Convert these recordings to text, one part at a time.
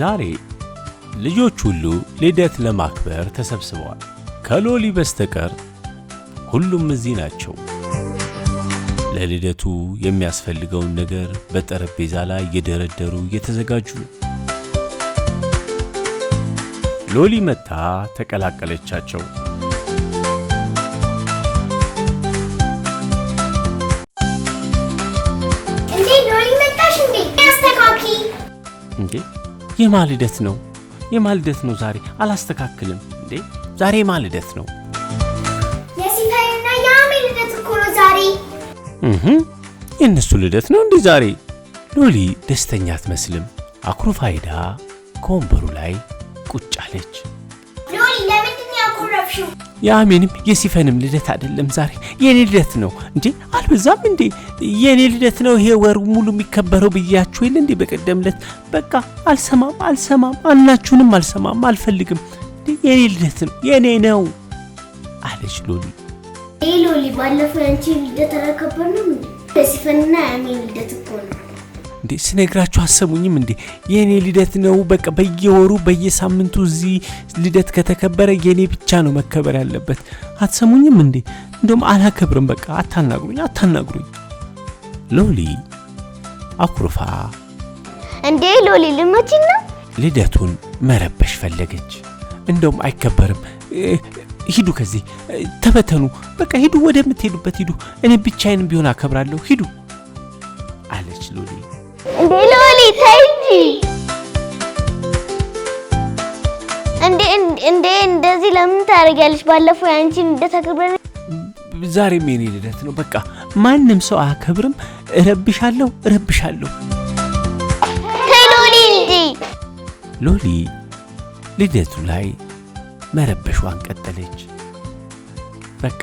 ዛሬ ልጆች ሁሉ ልደት ለማክበር ተሰብስበዋል። ከሎሊ በስተቀር ሁሉም እዚህ ናቸው። ለልደቱ የሚያስፈልገውን ነገር በጠረጴዛ ላይ እየደረደሩ እየተዘጋጁ ነው። ሎሊ መጣ ተቀላቀለቻቸው። እንዴ ሎሊ መጣሽ እንዴ? አስተካኪ እንዴ የማን ልደት ነው? የማን ልደት ነው ዛሬ? አላስተካክልም እንዴ ዛሬ የማን ልደት ነው? የሲፈንና የአሜን ልደት እኮ ነው ዛሬ። የእነሱ ልደት ነው እንዴ ዛሬ? ሎሊ ደስተኛ አትመስልም። አኩርፋ ሄዳ ከወንበሩ ላይ ቁጭ አለች። ሎሊ ለምንድን ነው ያኮረፍሽው? የአሜንም የሲፈንም ልደት አይደለም ዛሬ፣ የኔ ልደት ነው እንዴ። አልበዛም እንዴ? የኔ ልደት ነው ይሄ ወር ሙሉ የሚከበረው ብያችሁ የለ እንዴ በቀደም ዕለት። በቃ አልሰማም፣ አናችሁንም አልሰማም፣ አልፈልግም። የኔ ልደት ነው የኔ ነው አለች ሎሊ። ሎሊ ባለፈው ያንቺ ልደት አላከበርንም እንዴ? የሲፈንና የአሜን ልደት እኮ ነው እንዴ። ስነግራችሁ አሰሙኝም እንዴ? የኔ ልደት ነው በቃ። በየወሩ በየሳምንቱ እዚህ ልደት ከተከበረ የኔ ብቻ ነው መከበር ያለበት። አትሰሙኝም እንዴ? እንደውም አላከብርም። በቃ አታናግሩኝ። ሎሊ አኩርፋ እንዴ ሎሊ ልመጪና ልደቱን መረበሽ ፈለገች። እንደውም አይከበርም፣ ሂዱ ከዚህ ተበተኑ፣ በቃ ሂዱ፣ ወደምትሄዱበት ሂዱ፣ እኔ ብቻዬንም ቢሆን አከብራለሁ፣ ሂዱ አለች ሎሊ። እንዴ ሎሊ ተይ እንጂ እንደዚህ ለምን ታደርጊያለሽ? ባለፈው ያንቺን ልደት አክብረን ዛሬም የኔ ልደት ነው። በቃ ማንም ሰው አያከብርም። እረብሻለሁ። ተይ ሎሊ እንጂ። ሎሊ ልደቱ ላይ መረበሿን ቀጠለች። በቃ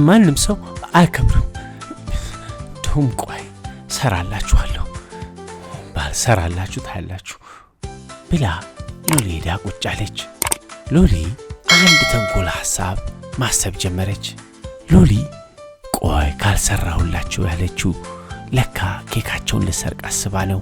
ማንም ሰው አያከብርም። እንደውም ቆይ ሰራላችኋለሁ፣ ባልሰራላችሁ ታያላችሁ ብላ ሎሊ ሄዳ ቁጭ አለች። ሎሊ አንድ ተንኮል ሐሳብ ማሰብ ጀመረች። ሎሊ ቆይ ካልሰራሁላችሁ ያለችው ለካ ኬካቸውን ልሰርቅ አስባ ነው።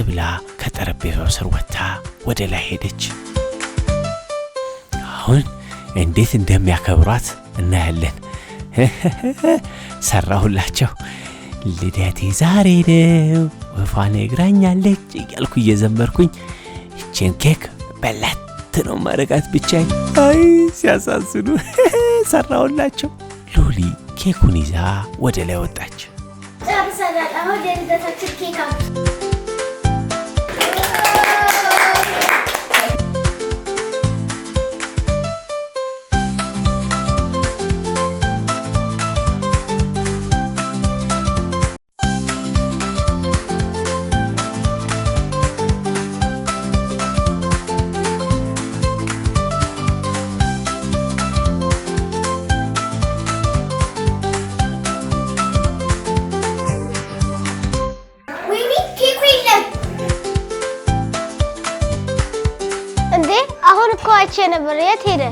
ብላ ከጠረጴዛው ስር ወጥታ ወደ ላይ ሄደች። አሁን እንዴት እንደሚያከብሯት እናያለን። ሰራሁላቸው፣ ልደቴ ዛሬ ነው፣ ወፏ ነግራኛለች እያልኩ እየዘመርኩኝ ይችን ኬክ በላት ነው ማረጋት ብቻዬን። አይ ሲያሳዝኑ። ሰራሁላቸው። ሎሊ ኬኩን ይዛ ወደ ላይ ወጣች። ጨርሰናል። አሁን የልደታችን ኬክ አይቼ ነበር። የት ሄደ?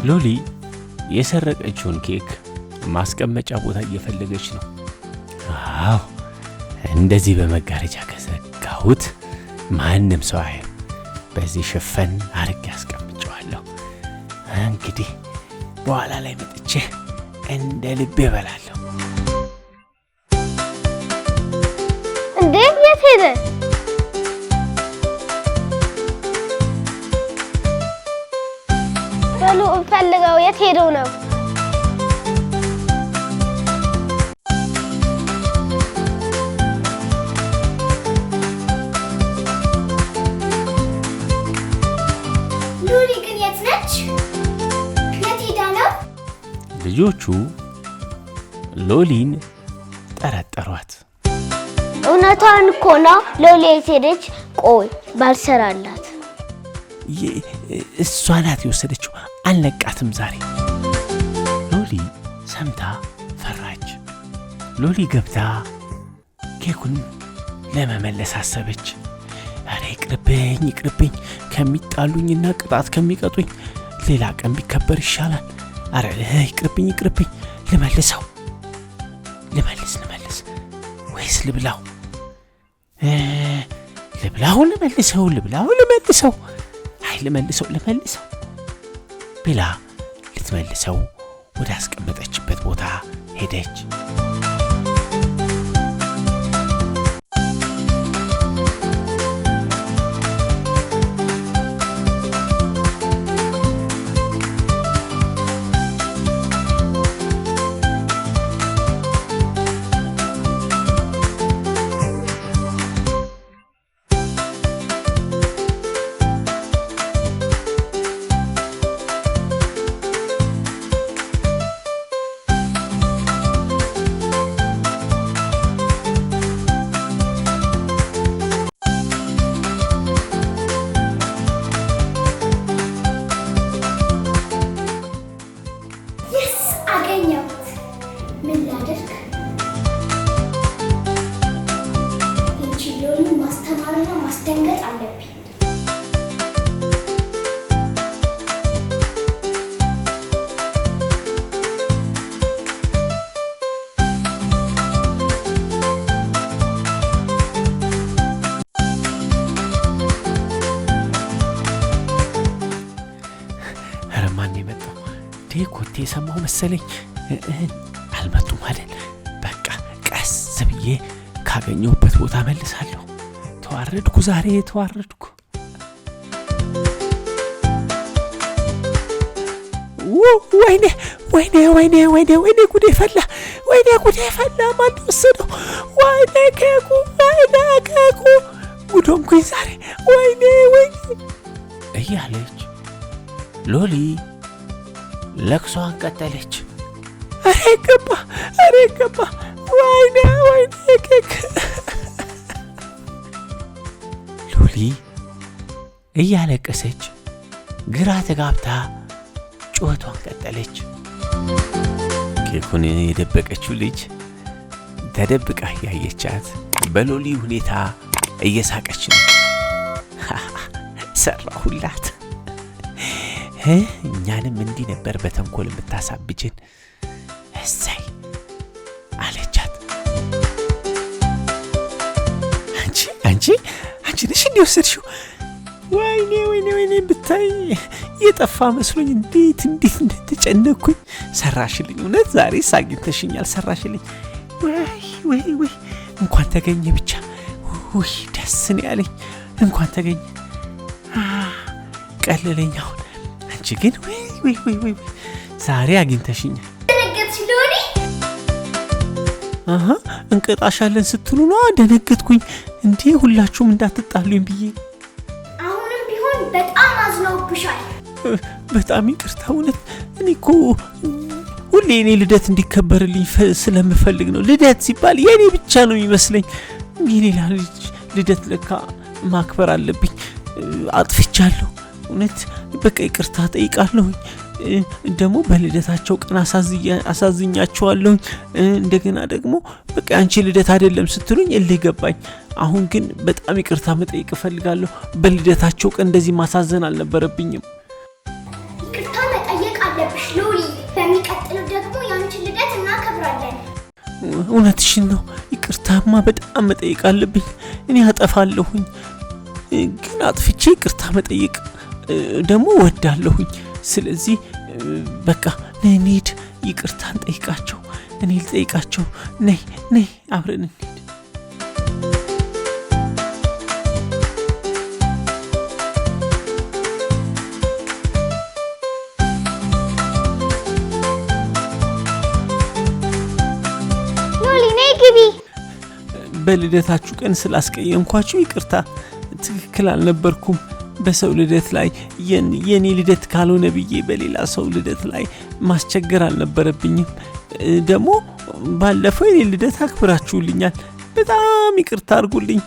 ሎሊ የሰረቀችውን ኬክ ማስቀመጫ ቦታ እየፈለገች ነው። አዎ እንደዚህ በመጋረጃ ከዘጋሁት ማንም ሰው አያየም። በዚህ ሽፈን አርጌ አስቀምጨዋለሁ። እንግዲህ በኋላ ላይ መጥቼ እንደ ልቤ እበላለሁ። እንዴ የት ሄደ? በሉ እንፈልገው። የት ሄደው ነው? ሎሊ ግን የት ነች? የት ሄዳ ነው? ልጆቹ ሎሊን ጠረጠሯት። እውነቷን እኮ ነው። ሎሊ የት ሄደች? ቆይ ባልሰራላት። እሷ ናት የወሰደችው። አልነቃትም ዛሬ። ሰምታ ፈራች። ሎሊ ገብታ ኬኩን ለመመለስ አሰበች። አረ ይቅርብኝ ከሚጣሉኝና ቅጣት ከሚቀጡኝ ሌላ ቀን ቢከበር ይሻላል። አረ ይቅርብኝ ልመልስ ወይስ ልብላው አይ ልመልሰው ብላ ልትመልሰው ወደ አስቀመጠችበት ቦታ ሄደች። ማስደንገጥ አለብኝ። ኧረ ማን የመጣው? ኮቴ የሰማው መሰለኝ። አልመጡም አይደል? በቃ ቀስ ብዬ ካገኘሁበት ቦታ መልሳለሁ። ዛሬ ተዋረድኩ። ወይኔ ጉዴ ፈላ። ማን ወሰደው? ወይኔ ኬኩ ጉዶንኩኝ ዛሬ። ወይኔ እያለች ሎሊ ለቅሷን ቀጠለች። አሬ ገባ ወይኔ ኬክ። ሎሊ እያለቀሰች ግራ ተጋብታ ጩኸቷን ቀጠለች። ኬኩን የደበቀችው ልጅ ተደብቃ ያየቻት በሎሊ ሁኔታ እየሳቀች ነው። ሰራሁላት። እኛንም እንዲህ ነበር በተንኮል የምታሳብጅን። እሰይ አለቻት። አንቺ ነሽ እንዲወሰድሽው? ወይኔ ብታይ የጠፋ መስሎኝ እንዴት እንደተጨነኩኝ። ሰራሽልኝ። እውነት ዛሬ አግኝተሽኛል። ሰራሽልኝ። ወይ እንኳን ተገኘ ብቻ። ደስ ነው ያለኝ። እንኳን ተገኘ ቀለለኝ። አሁን አንቺ ግን ወይ ዛሬ አግኝተሽኛል። ደነገጥሽ ሎሊ? እንቀጣሻለን ስትሉ ነው ደነገጥኩኝ። እንዴ ሁላችሁም እንዳትጣሉኝ ብዬ። አሁንም ቢሆን በጣም አዝነውብሻል። በጣም ይቅርታ። እውነት እኔ እኮ ሁሌ የኔ ልደት እንዲከበርልኝ ስለምፈልግ ነው። ልደት ሲባል የኔ ብቻ ነው የሚመስለኝ። የሌላ ልደት ለካ ማክበር አለብኝ። አጥፍቻለሁ። እውነት በቃ ይቅርታ ጠይቃለሁ። ደግሞ በልደታቸው ቀን አሳዝኛቸዋለሁ። እንደገና ደግሞ በቃ አንቺ ልደት አይደለም ስትሉኝ እልህ ገባኝ። አሁን ግን በጣም ይቅርታ መጠየቅ እፈልጋለሁ። በልደታቸው ቀን እንደዚህ ማሳዘን አልነበረብኝም። ይቅርታ መጠየቅ አለብሽ ሎሊ። በሚቀጥለው ደግሞ የአንቺ ልደት እናከብራለን። እውነትሽን ነው። ይቅርታማ በጣም መጠየቅ አለብኝ። እኔ አጠፋለሁኝ፣ ግን አጥፍቼ ይቅርታ መጠየቅ ደግሞ ወዳለሁኝ። ስለዚህ በቃ እንሂድ፣ ይቅርታን ጠይቃቸው። እኔ ልጠይቃቸው። ነይ አብረን እንሂድ። ሎሊ ነይ ግቢ። በልደታችሁ ቀን ስላስቀየምኳችሁ ይቅርታ። ትክክል አልነበርኩም። በሰው ልደት ላይ የኔ ልደት ካልሆነ ብዬ በሌላ ሰው ልደት ላይ ማስቸገር አልነበረብኝም። ደግሞ ባለፈው የኔ ልደት አክብራችሁልኛል። በጣም ይቅርታ አድርጉልኝ።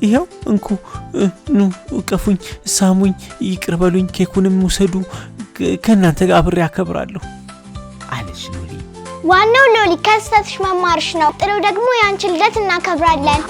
ይኸው እንኩ ኑ እቀፉኝ፣ ሳሙኝ፣ ይቅር በሉኝ፣ ኬኩንም ውሰዱ። ከእናንተ ጋር አብሬ አከብራለሁ አለች ሎሊ ዋናው ሎሊ ከስተትሽ መማርሽ ነው። ጥሩ ደግሞ ያንቺ ልደት እናከብራለን።